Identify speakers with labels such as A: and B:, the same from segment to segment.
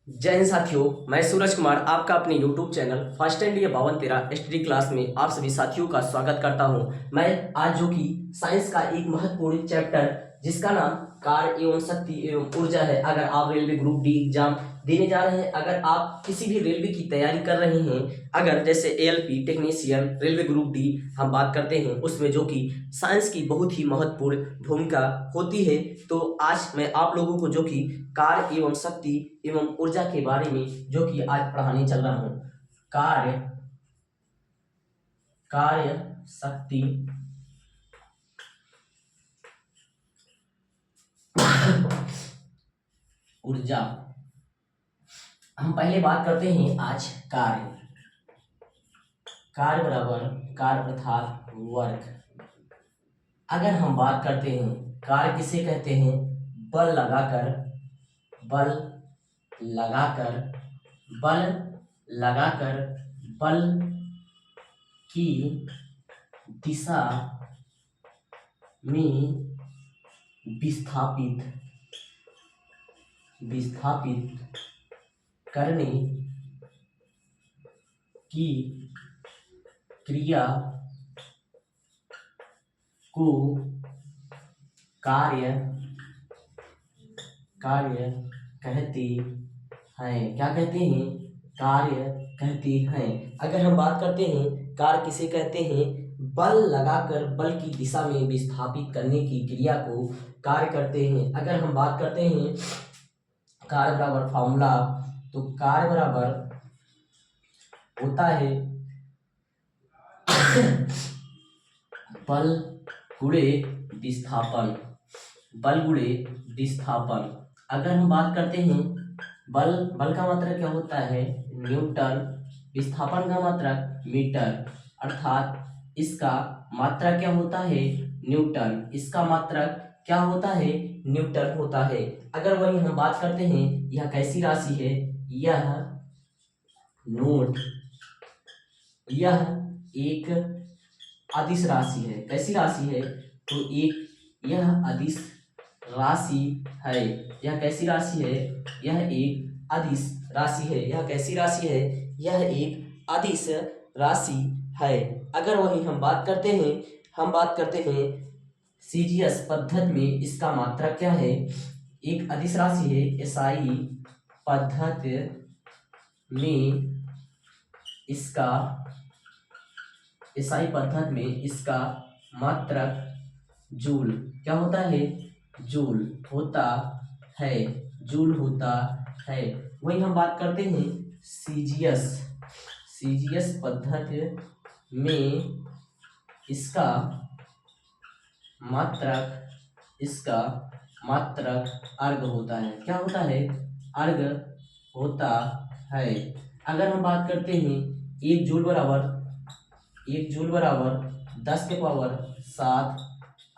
A: जय हिंद साथियों, मैं सूरज कुमार आपका अपने YouTube चैनल फर्स्ट एंड ये 5213 स्टडी क्लास में आप सभी साथियों का स्वागत करता हूं। मैं आज जो कि साइंस का एक महत्वपूर्ण चैप्टर जिसका नाम कार्य एवं शक्ति एवं ऊर्जा है। अगर आप रेलवे ग्रुप डी एग्जाम देने जा रहे हैं, अगर आप किसी भी रेलवे की तैयारी कर रहे हैं, अगर जैसे ALP technician railway group D हम बात करते हैं, उसमें जो कि साइंस की बहुत ही महत्वपूर्ण भूमिका होती है, तो आज मैं आप लोगों को जो कि कार्य एवं शक्ति एवं ऊर्जा के बारे में जो कि आज पढ़ाने चल रहा हूं। कार्य कार्य शक्ति ऊर्जा। हम पहले बात करते हैं आज कार्य बराबर कार्य अर्थात वर्क। अगर हम बात करते हैं कार्य किसे कहते हैं, बल लगाकर बल लगाकर बल लगाकर बल की दिशा में विस्थापित विस्थापित करने की क्रिया को कार्य कहते हैं। क्या कहते हैं? कार्य कहते हैं। अगर हम बात करते हैं कार्य किसे कहते हैं, बल लगाकर बल की दिशा में विस्थापित करने की क्रिया को कार्य करते हैं। अगर हम बात करते हैं कार्य बराबर फॉर्मूला, तो कार्य बराबर होता है बल गुणे विस्थापन। बल गुणे विस्थापन। अगर हम बात करते हैं बल का मात्रक क्या होता है, न्यूटन। विस्थापन का मात्रक मीटर, अर्थात इसका मात्रक क्या होता है, न्यूटन। इसका मात्रक क्या होता है, न्यूटन होता है। अगर वही हम बात करते हैं यह कैसी राशि है, यह नोट यह एक अदिश राशि है। कैसी राशि है, तो यह अदिश राशि है। यह कैसी राशि है, यह एक अदिश राशि है। यह कैसी राशि है, यह एक अदिश राशि है। अगर वही हम बात करते हैं सीजीएस पद्धति में इसका मात्रक क्या है, एक अदिश राशि है। एसआई पद्धति में इसका मात्रक जूल क्या होता है, जूल होता है। जूल होता है। वही हम बात करते हैं सीजीएस पद्धति में इसका मात्रक अर्ग होता है। क्या होता है, अर्ग होता है। अगर हम बात करते हैं एक जूल बराबर 10⁻7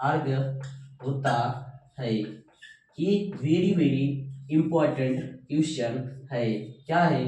A: अर्ग होता है। ये वेरी इंपॉर्टेंट क्वेश्चन है। क्या है,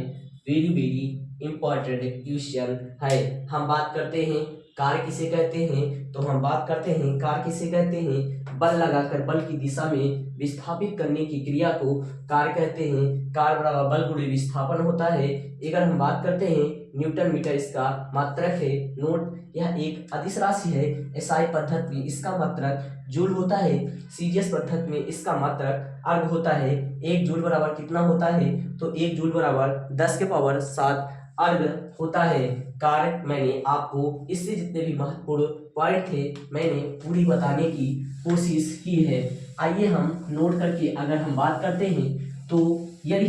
A: वेरी इंपॉर्टेंट क्वेश्चन है। हम बात करते हैं कार्य किसे कहते हैं, तो हम बात करते हैं कार्य किसे कहते हैं, बल लगाकर बल की दिशा में विस्थापित करने की क्रिया को कार्य कहते हैं। कार्य बराबर बल गुणे विस्थापन होता है। अगर हम बात करते हैं न्यूटन मीटर इसका मात्रक है। नोट, यह एक अदिश राशि है। एसआई पद्धति में इसका मात्रक जूल होता है। सीजीएस पद्धति में इसका मात्रक अर्ग होता है। एक जूल बराबर कितना होता है, तो एक जूल बराबर 10⁻7 अर्ग होता है। कार्य मैंने आपको इससे जितने भी महत्वपूर्ण पॉइंट थे मैंने पूरी बताने की कोशिश की है। आइए हम नोट करके अगर हम बात करते हैं, तो यदि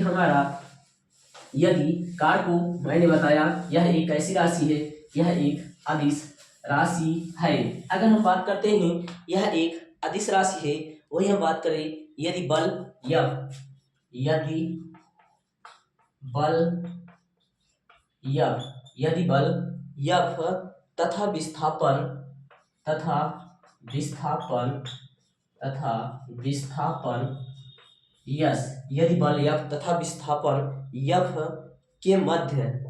A: कार्य को मैंने बताया यह एक ऐसी राशि है, यह एक अदिश राशि है। अगर हम बात करते हैं यह एक अदिश राशि है, वही हम बात करें यदि बल F तथा विस्थापन यस, यदि बल F तथा विस्थापन F के मध्य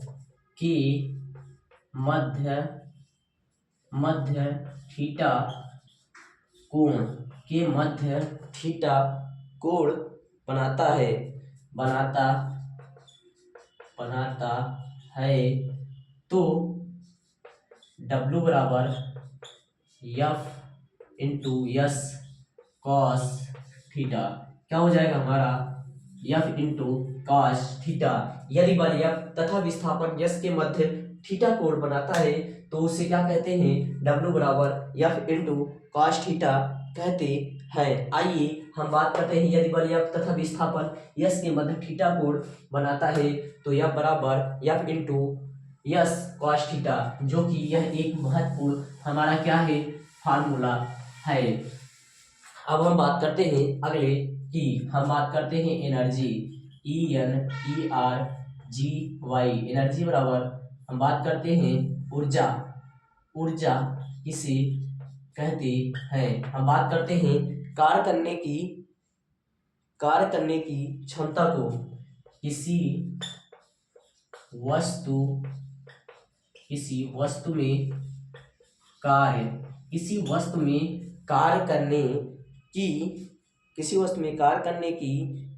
A: थीटा कोण बनाता बनाता है तो W बराबर F into yes cos theta क्या हो जाएगा हमारा F इंटू कॉस थीटा। यदि बल F तथा विस्थापन यस के मध्य थीटा कोण बनाता है तो उसे क्या कहते हैं W बराबर F इंटू कॉस थीटा कहते हैं। आइए हम बात करते हैं यदि बल F तथा विस्थापन यस के मध्य थीटा कोण बनाता है तो F बराबर F into yes cos theta जो कि यह एक महत्वपूर्ण हमारा क्या है फार्मूला है। अब हम बात करते हैं अगले की हम बात करते हैं एनर्जी ENERGY एनर्जी बराबर हम बात करते हैं ऊर्जा ऊर्जा किसे कहते हैं। हम बात करते हैं कार्य करने की क्षमता को किसी वस्तु में कार्य करने की किसी वस्तु में कार्य करने की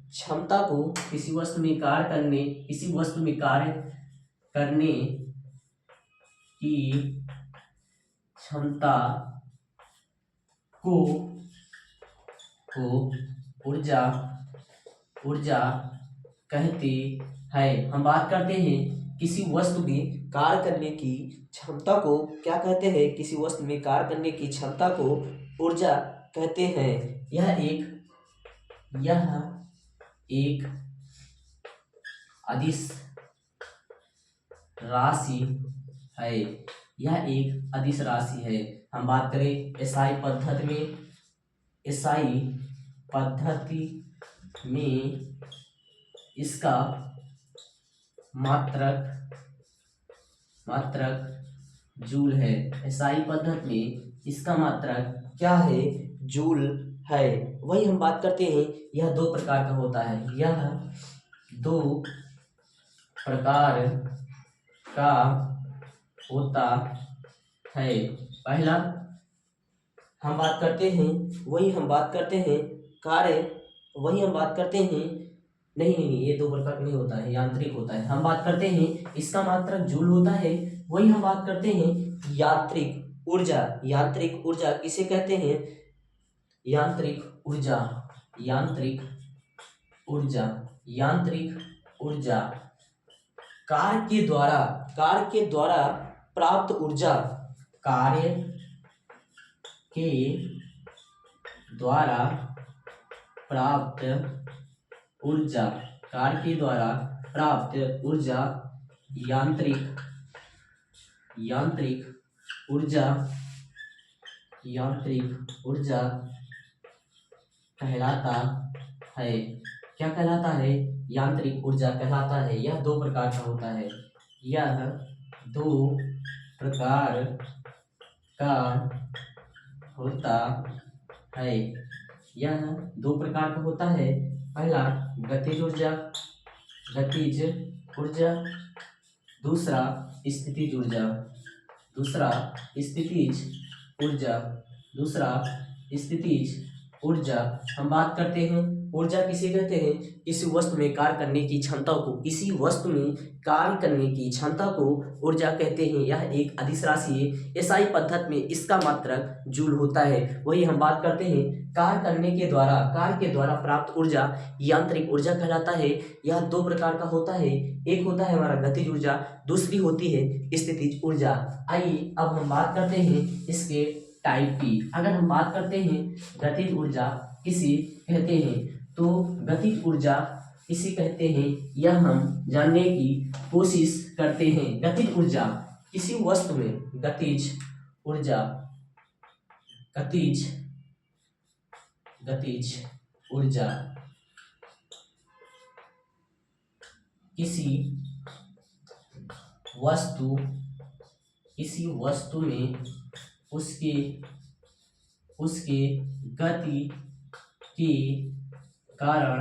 A: क्षमता को किसी वस्तु में कार्य करने की क्षमता को ऊर्जा कहते हैं। हम बात करते हैं किसी वस्तु में कार्य करने की क्षमता को क्या कहते हैं किसी वस्तु में कार्य करने की क्षमता को ऊर्जा कहते हैं। यह एक अदिश राशि है हम बात करें एसआई पद्धति में इसका मात्रक जूल है। एसआई पद्धति में इसका मात्रक क्या है जूल है। वही हम बात करते हैं यह दो प्रकार का होता है पहला हम बात करते हैं नहीं ये दो प्रकार नहीं होता है यांत्रिक होता है। हम बात करते हैं इसका मात्रक जूल होता है। वही हम बात करते हैं यांत्रिक ऊर्जा किसे कहते हैं यांत्रिक ऊर्जा कार्य के द्वारा प्राप्त ऊर्जा यांत्रिक ऊर्जा कहलाता है। क्या कहलाता है यांत्रिक ऊर्जा कहलाता है। यह दो प्रकार का होता है पहला गतिज ऊर्जा दूसरा स्थितिज ऊर्जा। हम बात करते हैं ऊर्जा किसे कहते हैं किसी वस्तु में कार्य करने की क्षमता को ऊर्जा कहते हैं। यह एक अदिश राशि है। एसआई पद्धति में इसका मात्रक जूल होता है। वही हम बात करते हैं कार्य के द्वारा प्राप्त ऊर्जा यांत्रिक ऊर्जा कहलाता है। यह दो प्रकार का होता है। एक होता है हमारा गतिज ऊर्जा दूसरी होती है स्थितिज ऊर्जा। आइए अब हम बात करते हैं इसके टाइप की। अगर हम बात करते हैं गतिज ऊर्जा किसे कहते हैं तो गतिज ऊर्जा किसे कहते हैं यह हम जानने की कोशिश करते हैं। गतिज ऊर्जा किसी वस्तु में गतिज ऊर्जा किसी वस्तु में उसके गति के कारण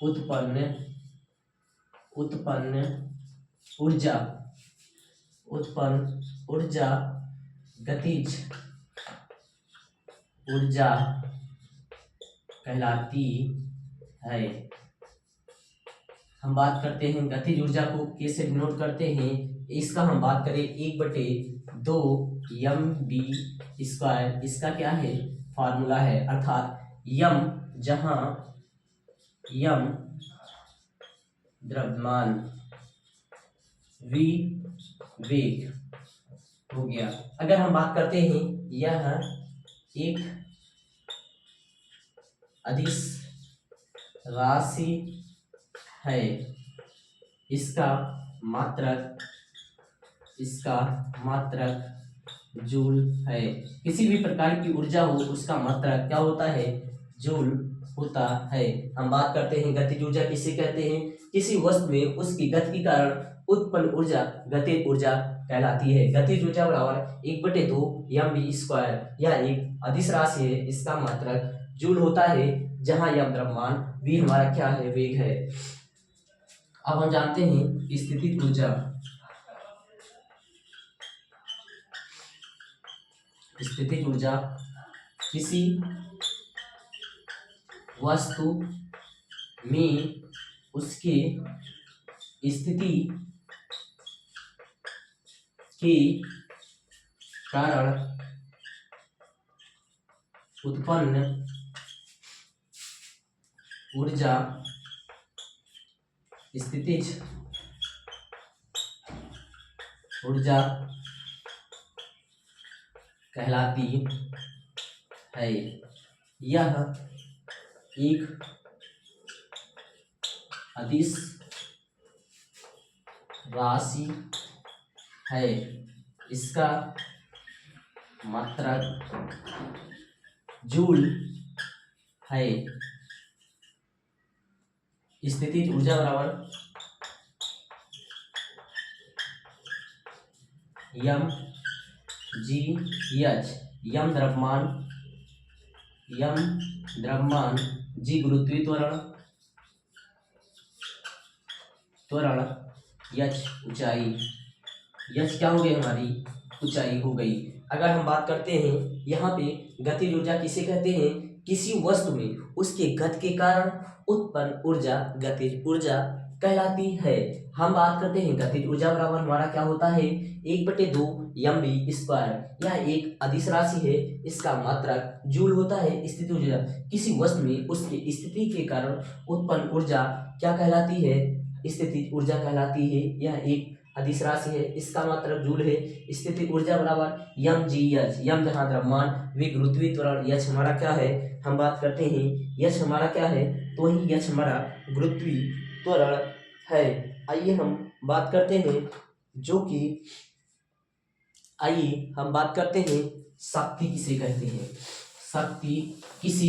A: उत्पन्न ऊर्जा गतिज ऊर्जा कहलाती है। हम बात करते हैं गतिज ऊर्जा को कैसे डिनोट करते हैं। इसका हम बात करें 1/2 mv², इसका क्या है फार्मूला है, अर्थात यम, जहां यम द्रव्यमान, वी वेग हो गया। अगर हम बात करते हैं यह एक अदिश राशि है, इसका मात्रक जूल है। किसी भी प्रकार की ऊर्जा हो उसका मात्रक क्या होता है, जूल होता है। हम बात करते हैं गतिज ऊर्जा किसे कहते हैं, किसी वस्तु में उसकी गति के कारण उत्पन्न ऊर्जा गतिज ऊर्जा कहलाती है। गतिज ऊर्जा बराबर 1/2 mv², यह एक अदिश राशि है, इसका मात्रक जूल होता है, जहां यह द्रव्यमान, वी हमारा क्या है, वेग है। अब हम जानते हैं स्थितिज ऊर्जा। स्थितिज ऊर्जा किसी वस्तु में उसके स्थिति के कारण उत्पन्न ऊर्जा स्थितिज ऊर्जा कहलाती है। यह एक अदिश राशि है, इसका मात्रक जूल है। स्थितिज ऊर्जा बराबर यम जी एच, यम द्रव्यमान, जी गुरुत्वीय त्वरण, एच ऊंचाई। एच क्या हो गई, हमारी ऊंचाई हो गई। अगर हम बात करते हैं यहाँ पे गतिज ऊर्जा किसे कहते हैं, किसी वस्तु में उसके गति के कारण उत्पन्न ऊर्जा गतिज ऊर्जा कहलाती है। हम बात करते हैं गतिज ऊर्जा बराबर हमारा क्या होता है, 1/2 mv², यह एक अदिश राशि है, इसका मात्रक जूल होता है। स्थितिज ऊर्जा किसी वस्तु में उसकी स्थिति के कारण उत्पन्न ऊर्जा क्या कहलाती है, स्थितिज ऊर्जा कहलाती है। यह एक अदिश राशि है, इसका मात्रक जूल है। स्थितिज ऊर्जा बराबर यम जी एच, यम जहां द्रव्यमान, वी गुरुत्वीय त्वरण, एच हमारा क्या है, हम बात करते हैं एच हमारा क्या है, तो ही एच हमारा गुरुत्वीय त्वरण है। आइए हम बात करते हैं शक्ति किसे कहते हैं। शक्ति किसे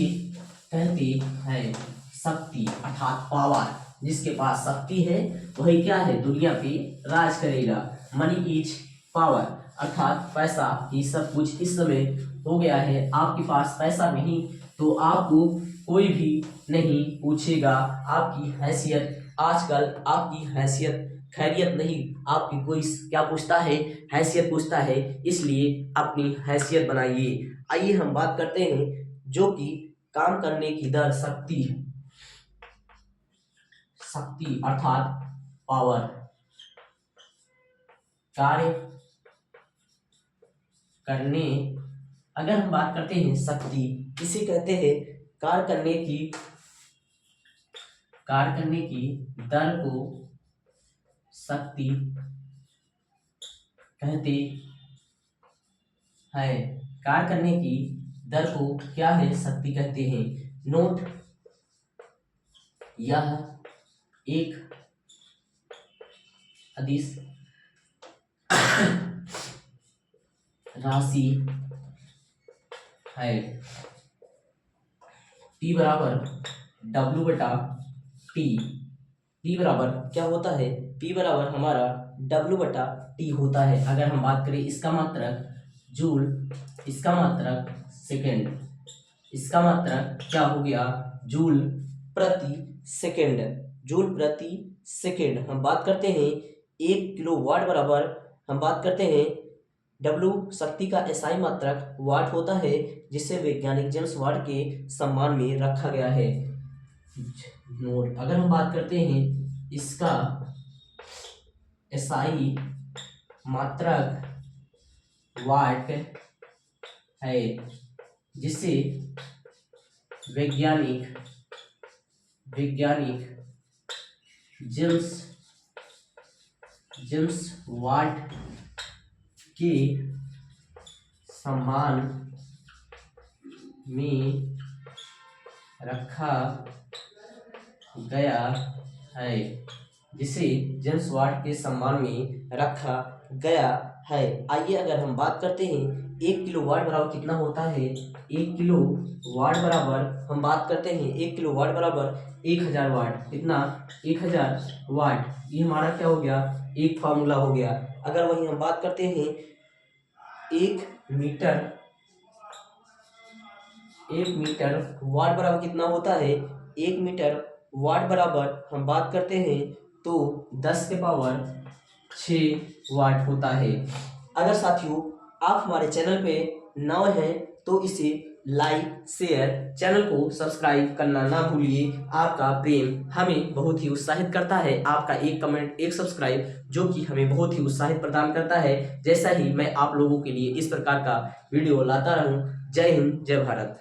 A: कहते हैं, शक्ति अर्थात पावर, जिसके पास शक्ति है वही क्या है, दुनिया पे राज करेगा। मनी इज पावर, अर्थात पैसा ही सब कुछ इस समय हो गया है। आपके पास पैसा नहीं तो आपको कोई भी नहीं पूछेगा आपकी हैसियत। आजकल आपकी हैसियत खैरियत नहीं, आपकी कोई क्या पूछता है, हैसियत पूछता है, इसलिए अपनी हैसियत बनाइए। आइए हम बात करते हैं जो कि काम करने की दर, शक्ति अर्थात पावर, कार्य करने। अगर हम बात करते हैं शक्ति किसे कहते हैं, कार्य करने की दर को शक्ति कहते हैं। कार्य करने की दर को क्या है, शक्ति कहते हैं। नोट, यह एक अदिश राशि है। P बराबर W/T, P बराबर क्या होता है, P बराबर हमारा W/T होता है। अगर हम बात करें इसका मात्रक जूल, इसका मात्रक सेकेंड, इसका मात्रक क्या हो गया, जूल प्रति सेकेंड। हम बात करते हैं 1 किलोवाट बराबर, हम बात करते हैं W शक्ति का एसआई मात्रक वाट होता है, जिसे वैज्ञानिक जेम्स वाट के सम्मान में रखा गया है। नोट, अगर हम बात करते हैं इसका SI मात्रक वाट है, जिसे वैज्ञानिक जेम्स वाट के सम्मान में रखा गया है, जिसे जेम्स वाट के सम्मान में रखा गया है। आइए अगर हम बात करते हैं 1 किलो वाट बराबर कितना होता है। 1 किलो वाट बराबर हम बात करते हैं 1 किलो वाट बराबर 1000 वाट। कितना? 1000 वाट। ये हमारा क्या हो गया? एक फार्मूला हो गया। अगर वही हम बात करते हैं 1 मीटर वाट बराबर कितना होता है। 1 मीटर वाट बराबर हम बात करते हैं तो 10 के पावर 6 वाट होता है। अगर साथियों आप हमारे चैनल पे नए हैं तो इसे लाइक शेयर, चैनल को सब्सक्राइब करना ना भूलिए। आपका प्रेम हमें बहुत ही उत्साहित करता है। आपका एक कमेंट, एक सब्सक्राइब जो कि हमें बहुत ही उत्साहित प्रदान करता है। जैसा ही मैं आप लोगों के लिए इस प्रकार का वीडियो लाता रहूं। जय हिंद, जय भारत।